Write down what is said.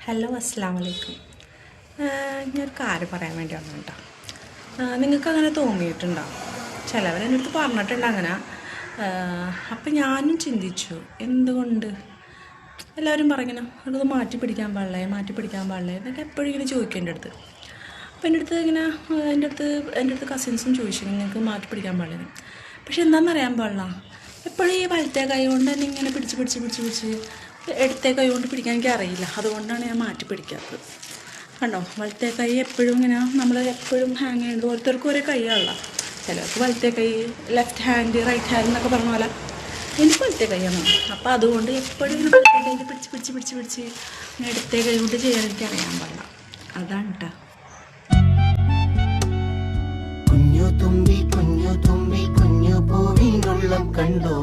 Hello അസ്സലാമു അലൈക്കും. ഞാനൊരു കാര്യം പറയാൻ വേണ്ടി വന്നു കേട്ടോ. നിങ്ങൾക്ക് അങ്ങനെ തോന്നിയിട്ടുണ്ടോ? ചിലവരെൻ്റെ അടുത്ത് പറഞ്ഞിട്ടുണ്ട് അങ്ങനെ. അപ്പം ഞാനും ചിന്തിച്ചു, എന്തുകൊണ്ട് എല്ലാവരും പറയണം അത് മാറ്റി പിടിക്കാൻ പാടില്ലേ എന്നൊക്കെ എപ്പോഴും ഇങ്ങനെ ചോദിക്കും എൻ്റെ അടുത്ത്. അപ്പം എൻ്റെ അടുത്ത് കസിൻസും ചോദിച്ചു നിങ്ങൾക്ക് മാറ്റി പിടിക്കാൻ പാടില്ല. പക്ഷെ എന്താണെന്നറിയാൻ പാടില്ല, എപ്പോഴും ഈ വലത്തെ കൈ കൊണ്ട് തന്നെ ഇങ്ങനെ പിടിച്ച് ഇടത്തെ കൈ കൊണ്ട് പിടിക്കാൻ എനിക്ക് അറിയില്ല. അതുകൊണ്ടാണ് ഞാൻ മാറ്റി പിടിക്കാത്തത്. കണ്ടോ, വലത്തെ കൈ എപ്പോഴും ഇങ്ങനെ നമ്മൾ എപ്പോഴും ഹാങ് ചെയ്യുന്നത്. ഓരോരുത്തർക്കും ഒരേ കൈയാണല്ലോ. ചിലർക്ക് വലത്തെ കൈ, ലെഫ്റ്റ് ഹാൻഡ്, റൈറ്റ് ഹാൻഡ് എന്നൊക്കെ പറഞ്ഞ പോലെ എനിക്ക് വലത്തെ കൈയാണ്. അപ്പോൾ അതുകൊണ്ട് എപ്പോഴും ഇങ്ങനെ വലത്തെ കൈ പിടിച്ച് ഇടത്തെ കൈ കൊണ്ട് ചെയ്യാൻ എനിക്ക് അറിയാൻ പാടില്ല. അതാണ് കേട്ടോ. കുഞ്ഞു തുമ്പി കുഞ്ഞു പൂവിനുള്ളം കണ്ടോ